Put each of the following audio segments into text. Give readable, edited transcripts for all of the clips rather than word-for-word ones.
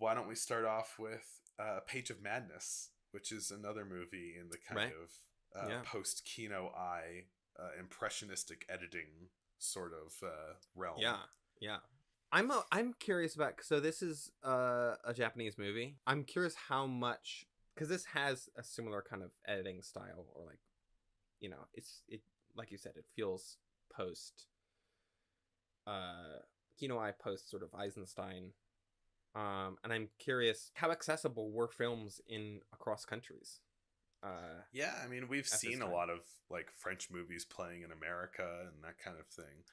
why don't we start off with Page of Madness, which is another movie in the kind Right. of Yeah. post Kino eye impressionistic editing sort of realm. Yeah. Yeah. I'm curious about, so this is a Japanese movie. I'm curious how much, because this has a similar kind of editing style, or like, it like you said, it feels post Kino Eye, post sort of Eisenstein. And I'm curious how accessible were films in across countries Yeah, I mean, we've at this seen a time. lot of like French movies playing in America and that kind of thing.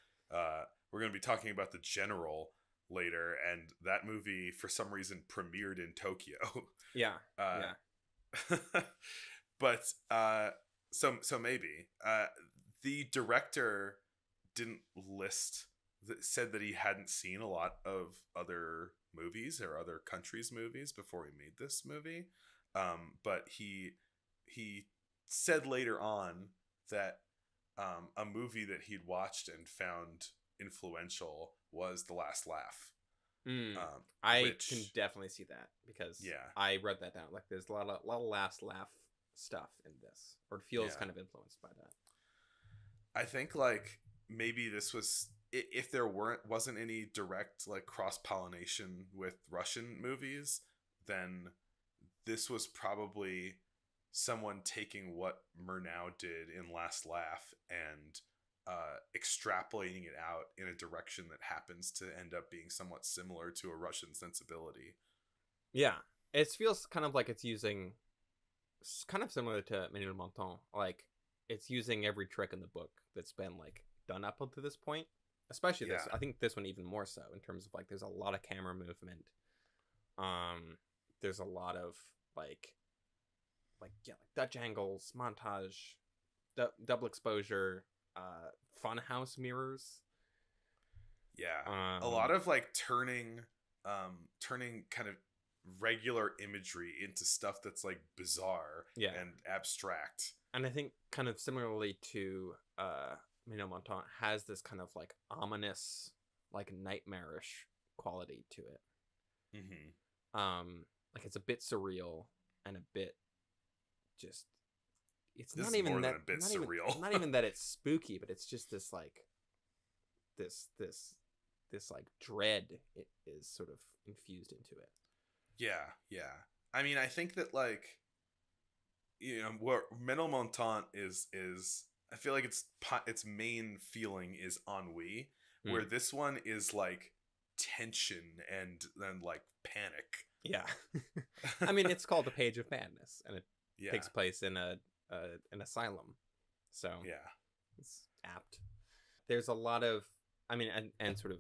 We're going to be talking about The General later, and that movie for some reason premiered in Tokyo. Yeah. uh, Yeah. but so maybe the director didn't list said that he hadn't seen a lot of other movies or other countries' movies before he made this movie. But he said later on that a movie that he'd watched and found influential was The Last Laugh, Mm, I can which definitely see that, because yeah, I read that down. Like, there's a lot of last laugh stuff in this, or it feels yeah. kind of influenced by that. I think like maybe this was if there wasn't any direct like cross pollination with Russian movies, then this was probably someone taking what Murnau did in Last Laugh and extrapolating it out in a direction that happens to end up being somewhat similar to a Russian sensibility. Yeah, it feels kind of like it's using, kind of similar to Menil Montan. Like, it's using every trick in the book that's been like done up until this point. Especially this, Yeah, I think this one even more so, in terms of like there's a lot of camera movement. Um, there's a lot of like like Dutch angles, montage, double exposure, funhouse mirrors. yeah. A lot Um, of like turning kind of regular imagery into stuff that's like bizarre yeah, and abstract. and I think kind of similarly to Mino Montant, has this kind of like ominous, like nightmarish quality to it. Mm-hmm. Like, it's a bit surreal and a bit just, it's This not is more even than that, a bit surreal. not even that it's spooky, but it's just this like this this this like dread, it is sort of infused into it. Yeah, yeah. I mean, I think that like what Menelmontant is I feel like its main feeling is ennui, where Hmm. this one is like tension and then like panic. Yeah. I mean, it's called The Page of Madness, and it Yeah, takes place in an asylum, so yeah. it's apt. There's a lot of, I mean, and sort of,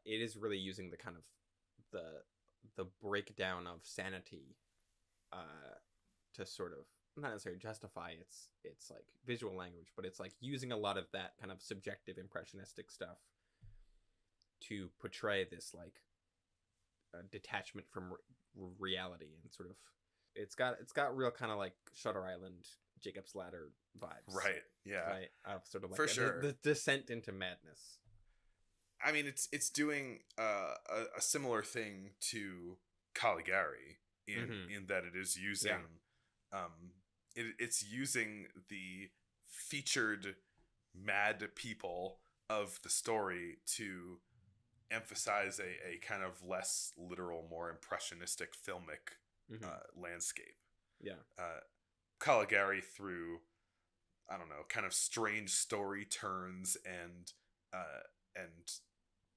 it is really using the kind of the the breakdown of sanity, uh, to sort of not necessarily justify its like visual language, but it's like using a lot of that kind of subjective impressionistic stuff to portray this like detachment from reality, and sort of, it's got real kind of like Shutter Island, Jacob's Ladder vibes, Right. Yeah. right? Of sort of like For the sure. descent into madness. I mean, it's doing a similar thing to Caligari Mm-hmm. in that it is Yeah. using it's using the featured mad people of the story to emphasize a kind of less literal, more impressionistic filmic Mm-hmm. landscape. Yeah. Caligari through I don't know, kind of strange story turns and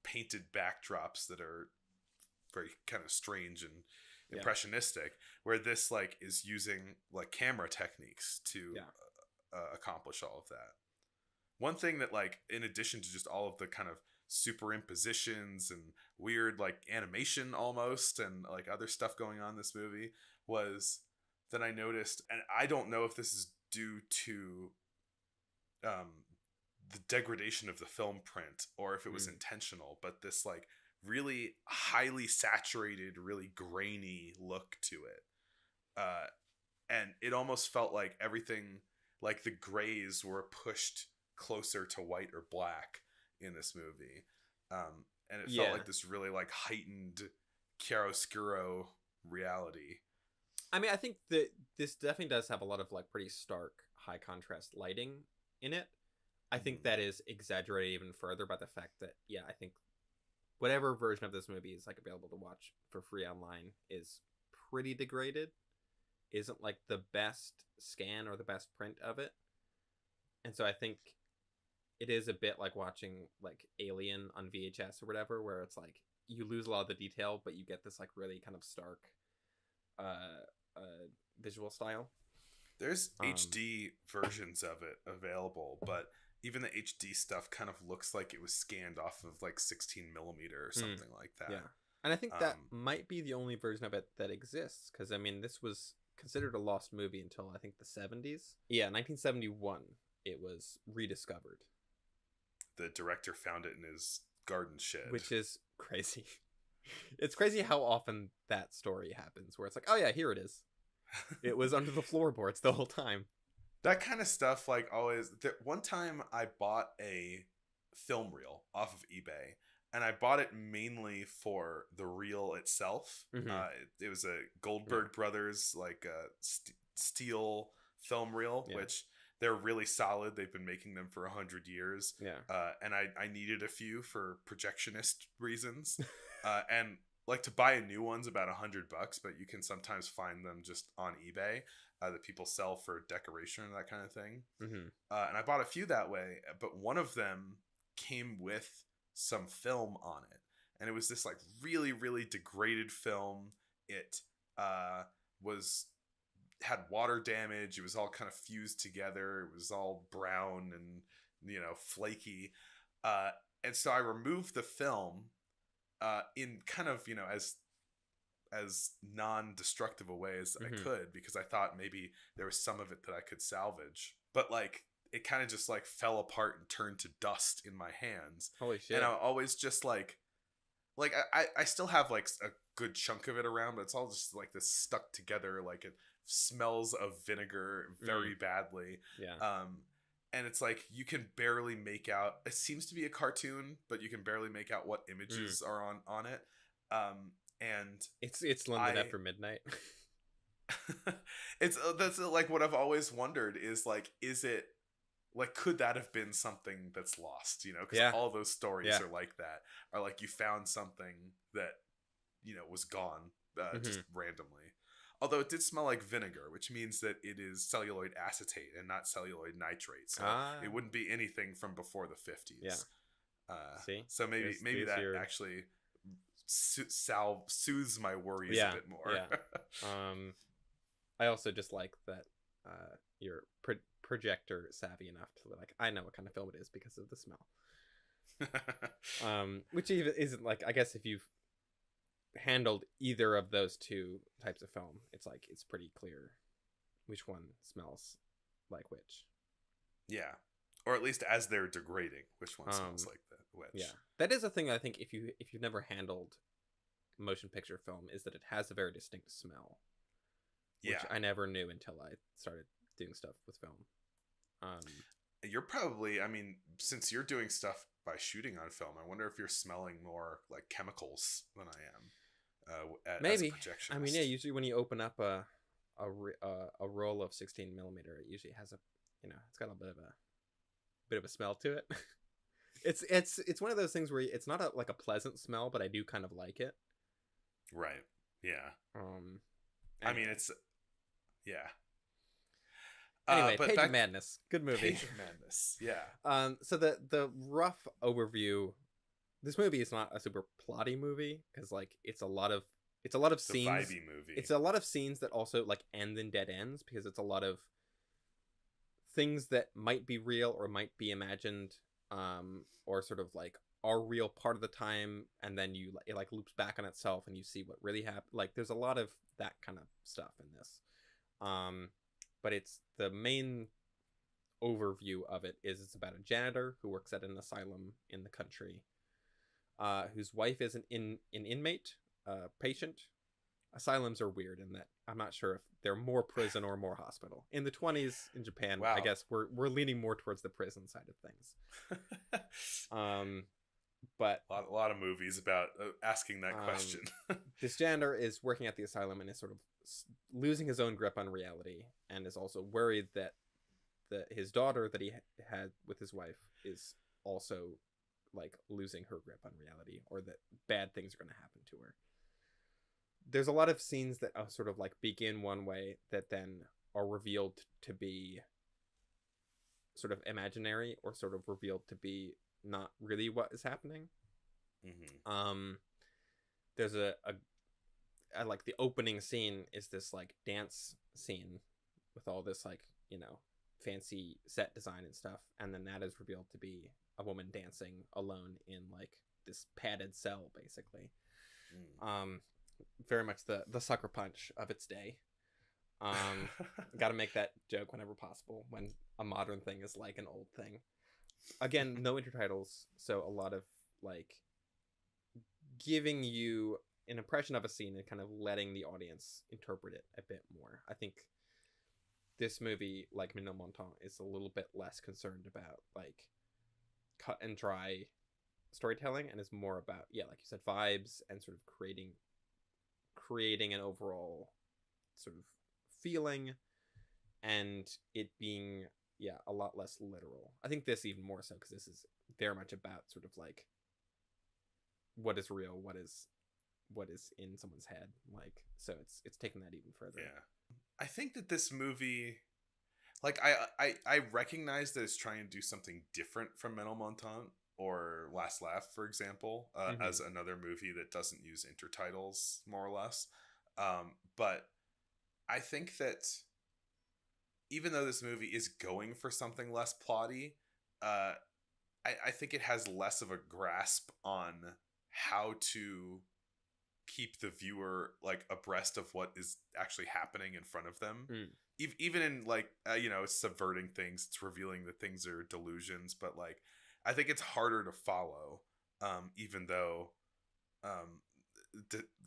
painted backdrops that are very kind of strange and Yeah. impressionistic, where this like is using like camera techniques to Yeah. accomplish all of that. One thing that like in addition to just all of the kind of superimpositions and weird like animation almost and like other stuff going on in this movie was that I noticed, and I don't know if this is due to um, the degradation of the film print or if it was Mm. intentional, but this like really highly saturated, really grainy look to it. Uh, and it almost felt like everything, like the grays were pushed closer to white or black in this movie. And it felt Yeah. like this really like heightened chiaroscuro reality. I mean, I think that this definitely does have a lot of like pretty stark, high contrast lighting in it. I think that is exaggerated even further by the fact that, yeah, I think whatever version of this movie is like available to watch for free online is pretty degraded. Isn't like the best scan or the best print of it. And so I think it is a bit like watching like Alien on VHS or whatever, where it's like you lose a lot of the detail, but you get this like really kind of stark visual style. There's HD versions of it available, but even the HD stuff kind of looks like it was scanned off of like 16 millimeter or something like that. Yeah. And I think that might be the only version of it that exists, because I mean, this was considered a lost movie until I think the 70s. Yeah, 1971, it was rediscovered. The director found it in his garden shed. Which is crazy. It's crazy how often that story happens, where it's like, oh yeah, here it is. It was under the floorboards the whole time. That kind of stuff, like, always. One time I bought a film reel off of eBay, and I bought it mainly for the reel itself. Mm-hmm. It was a Goldberg Brothers, like, steel film reel, which they're really solid. They've been making them for 100 years. Yeah. And I needed a few for projectionist reasons. And like to buy a new one's about $100, but you can sometimes find them just on eBay that people sell for decoration and that kind of thing. Mm-hmm. And I bought a few that way, but one of them came with some film on it, and it was this like really, really degraded film. It had water damage. It was all kind of fused together. It was all brown and, you know, flaky. And so I removed the film in kind of, you know, as non-destructive a way as I could, because I thought maybe there was some of it that I could salvage. But like it kind of just like fell apart and turned to dust in my hands. Holy shit. And I always just like I still have like a good chunk of it around, but it's all just like this stuck together, like it smells of vinegar very badly. Yeah. And it's like you can barely make out, it seems to be a cartoon, but you can barely make out what images are on it. And it's London after midnight. That's like what I've always wondered is like, is it like, could that have been something that's lost, you know? Because all those stories are like that, are like you found something that, you know, was gone just randomly. Although it did smell like vinegar, which means that it is celluloid acetate and not celluloid nitrate. So it wouldn't be anything from before the 50s. Yeah. See? So maybe that actually soothes my worries a bit more. Yeah. I also just like that you're projector savvy enough to like, I know what kind of film it is because of the smell. Which even isn't like, I guess if you've handled either of those two types of film, it's like it's pretty clear which one smells like which. Yeah, or at least as they're degrading, which one smells like which. Yeah, that is a thing I think if you've never handled motion picture film, is that it has a very distinct smell, which I never knew until I started doing stuff with film. You're probably, I mean, since you're doing stuff by shooting on film, I wonder if you're smelling more like chemicals than I am. Maybe. As a projectionist. I mean, yeah. Usually, when you open up a roll of 16 millimeter, it usually has it's got a bit of a smell to it. It's one of those things where it's not like a pleasant smell, but I do kind of like it. Right. Yeah. I mean, it's Anyway, Page of Madness. Good movie. Page of Madness. Yeah. So the rough overview. This movie is not a super plotty movie because like it's a lot of scenes. A vibey movie. It's a lot of scenes that also like end in dead ends because it's a lot of things that might be real or might be imagined, or sort of like are real part of the time, and then it like loops back on itself and you see what really happened. Like there's a lot of that kind of stuff in this. But it's the main overview of it is it's about a janitor who works at an asylum in the country, whose wife is an inmate, patient. Asylums are weird in that I'm not sure if they're more prison or more hospital. In the 20s in Japan, I guess we're leaning more towards the prison side of things. But A lot of movies about asking that Um, question. this janitor is working at the asylum and is sort of losing his own grip on reality, and is also worried that his daughter that he had with his wife is also like losing her grip on reality, or that bad things are going to happen to her. There's a lot of scenes that sort of like begin one way that then are revealed to be sort of imaginary, or sort of revealed to be not really what is happening. Mm-hmm. There's I like the opening scene is this like dance scene with all this like, you know, fancy set design and stuff, and then that is revealed to be a woman dancing alone in like this padded cell, basically. Mm. Very much the sucker punch of its day. Got to make that joke whenever possible when a modern thing is like an old thing. Again, no intertitles, so a lot of like giving you an impression of a scene and kind of letting the audience interpret it a bit more. I think this movie, like Ménilmontant, is a little bit less concerned about like cut and dry storytelling, and is more about, yeah, like you said, vibes, and sort of creating an overall sort of feeling, and it being, yeah, a lot less literal. I think this even more so, because this is very much about sort of like what is real, what is in someone's head, like, so it's taking that even further. Yeah, I think that this movie, like, I recognize that it's trying to do something different from Ménilmontant or Last Laugh, for example, as another movie that doesn't use intertitles, more or less. But I think that even though this movie is going for something less plotty, I think it has less of a grasp on how to keep the viewer like abreast of what is actually happening in front of them. Even in like subverting things, it's revealing that things are delusions, but like I think it's harder to follow, even though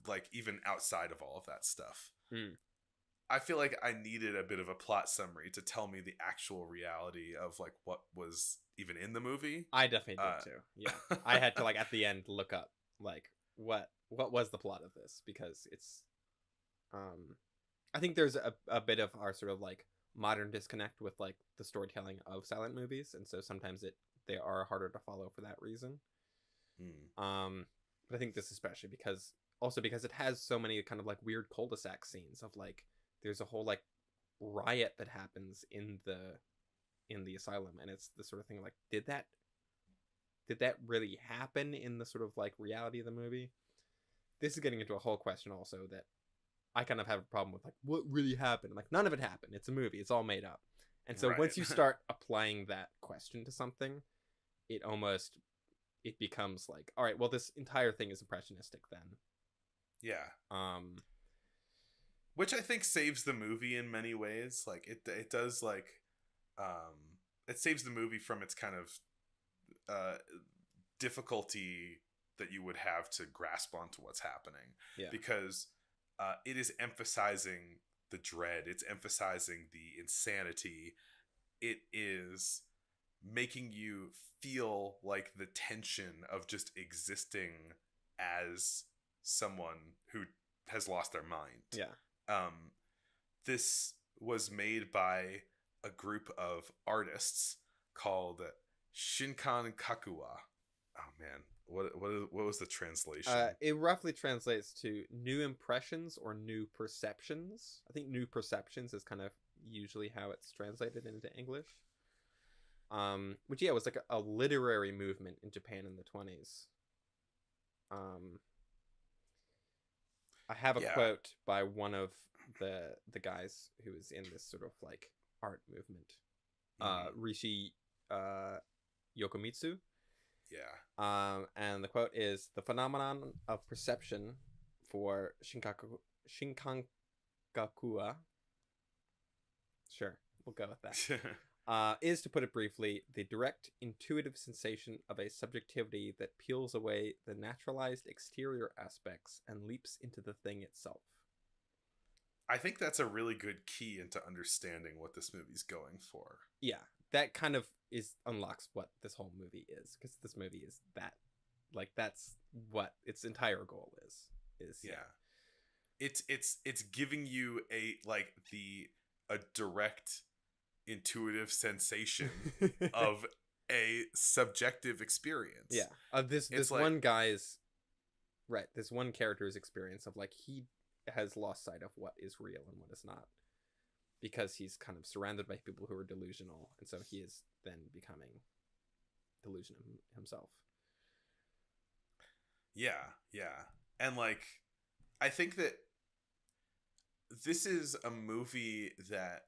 like even outside of all of that stuff. I feel like I needed a bit of a plot summary to tell me the actual reality of like what was even in the movie. I definitely did too. Yeah, I had to like at the end look up like what was the plot of this, because it's I think there's a bit of our sort of like modern disconnect with like the storytelling of silent movies, and so sometimes they are harder to follow for that reason. But I think this especially because it has so many kind of like weird cul-de-sac scenes of like there's a whole like riot that happens in the asylum, and it's the sort of thing like did that really happen in the sort of like reality of the movie? This is getting into a whole question also that I kind of have a problem with, like, what really happened? Like, none of it happened. It's a movie. It's all made up. And so once you start applying that question to something, it becomes like, all right, well, this entire thing is impressionistic then. Yeah. Which I think saves the movie in many ways. Like it does like it saves the movie from its kind of difficulty that you would have to grasp onto what's happening. Yeah. Because it is emphasizing the dread, it's emphasizing the insanity, it is making you feel like the tension of just existing as someone who has lost their mind. Yeah. This was made by a group of artists called Shinkan Kakuwa. Oh man, what was the translation? It roughly translates to new impressions or new perceptions. I think new perceptions is kind of usually how it's translated into English. Which was like a literary movement in Japan in the 1920s. I have a quote by one of the guys who is in this sort of like art movement, Rishi Yokomitsu. Yeah. And the quote is, "The phenomenon of perception for Shinkangakuwa." Sure, we'll go with that. Is, to put it briefly, the direct intuitive sensation of a subjectivity that peels away the naturalized exterior aspects and leaps into the thing itself. I think that's a really good key into understanding what this movie's going for. Yeah, that kind of unlocks what this whole movie is, because this movie is that Like that's what its entire goal is Yeah. It's giving you a direct intuitive sensation of a subjective experience. yeah, of this It's like, one guy's, right, this one character's experience of like he has lost sight of what is real and what is not, because he's kind of surrounded by people who are delusional, and so he is then becoming delusional himself. yeah, yeah. And like, I think that this is a movie that,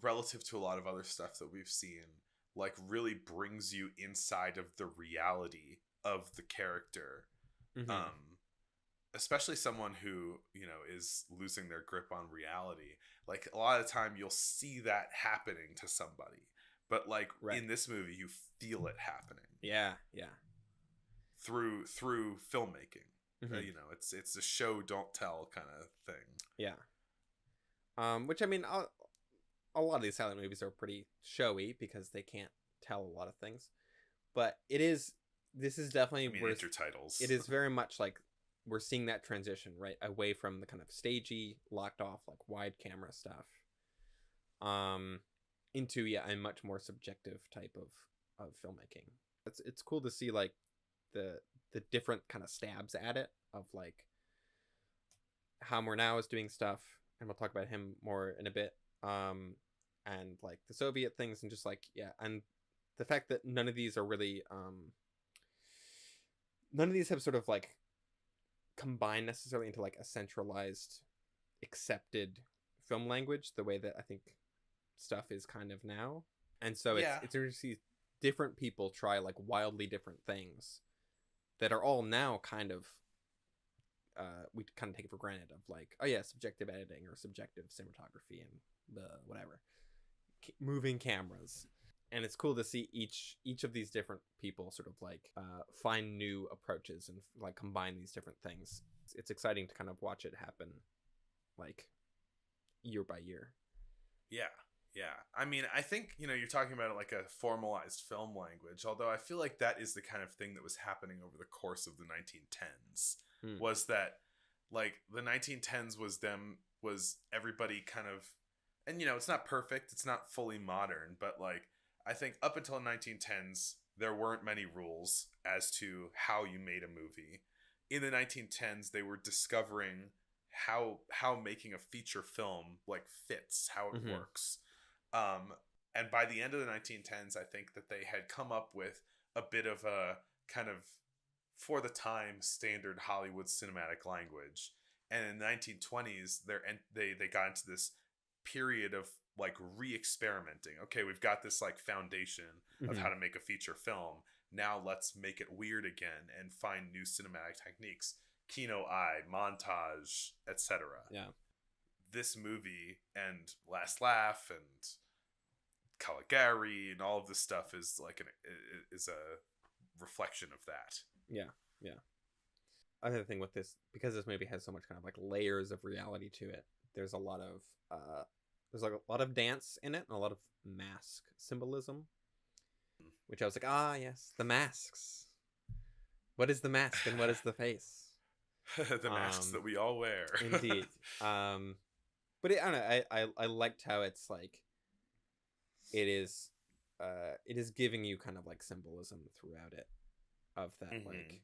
relative to a lot of other stuff that we've seen, like really brings you inside of the reality of the character. Mhm. Especially someone who, is losing their grip on reality. Like a lot of the time you'll see that happening to somebody, but like Right. in this movie you feel it happening Yeah. through filmmaking. Mhm. It's a show don't tell kind of thing. Yeah. Which I mean, a lot of these silent movies are pretty showy because they can't tell a lot of things, but this is definitely I mean, where intertitles. it is very much like we're seeing that transition right away from the kind of stagey, locked off, like wide camera stuff, into a much more subjective type of filmmaking. It's cool to see like the different kind of stabs at it, of like how Murnau is doing stuff, and we'll talk about him more in a bit. And like the Soviet things, and just like, yeah, and the fact that none of these are really none of these have sort of like combined necessarily into like a centralized, accepted film language the way that I think stuff is kind of now. And so Yeah. it's interesting to see different people try like wildly different things that are all now kind of we kind of take it for granted, of like, oh yeah, subjective editing or subjective cinematography and whatever, moving cameras. And it's cool to see each of these different people sort of like find new approaches and like combine these different things. It's exciting to kind of watch it happen, like year by year. Yeah. I mean, I think, you're talking about it like a formalized film language, although I feel like that is the kind of thing that was happening over the course of the 1910s. Was that like the 1910s was everybody kind of, and it's not perfect, it's not fully modern, but like I think up until 1910s there weren't many rules as to how you made a movie. In the 1910s they were discovering how making a feature film like fits, how it works. And by the end of the 1910s, I think that they had come up with a bit of a kind of, for the time, standard Hollywood cinematic language. And in the 1920s, they got into this period of like re-experimenting. Okay, we've got this like foundation of how to make a feature film. Now let's make it weird again and find new cinematic techniques. Kino eye, montage, etc. Yeah. This movie and Last Laugh and Caligari and all of this stuff is like is a reflection of that. Yeah. Other thing with this, because this movie has so much kind of like layers of reality to it, there's a lot of dance in it and a lot of mask symbolism, which I was like, yes, the masks. What is the mask and what is the face? The masks that we all wear. Indeed. But I don't know. I liked how it's like it is giving you kind of like symbolism throughout it, of that like,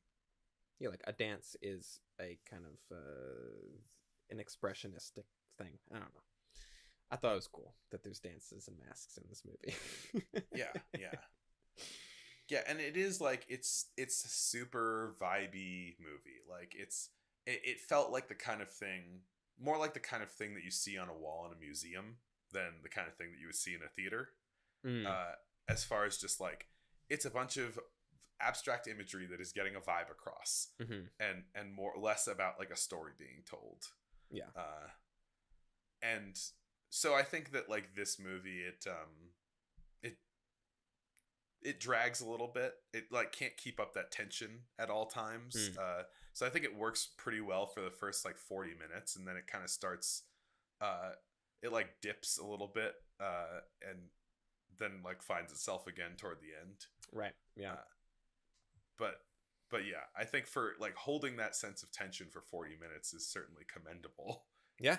yeah, like a dance is a kind of an expressionistic thing. I don't know. I thought it was cool that there's dances and masks in this movie. Yeah, and it is like it's a super vibey movie. Like it felt like the kind of thing, more like the kind of thing that you see on a wall in a museum than the kind of thing that you would see in a theater. As far as just like, it's a bunch of abstract imagery that is getting a vibe across, and more or less about like a story being told. Yeah. And so I think that like this movie, it drags a little bit. It like can't keep up that tension at all times. So I think it works pretty well for the first like 40 minutes, and then it kind of starts, it like dips a little bit, and then like finds itself again toward the end. Right. Yeah. But But yeah, I think for like holding that sense of tension for 40 minutes is certainly commendable. Yeah,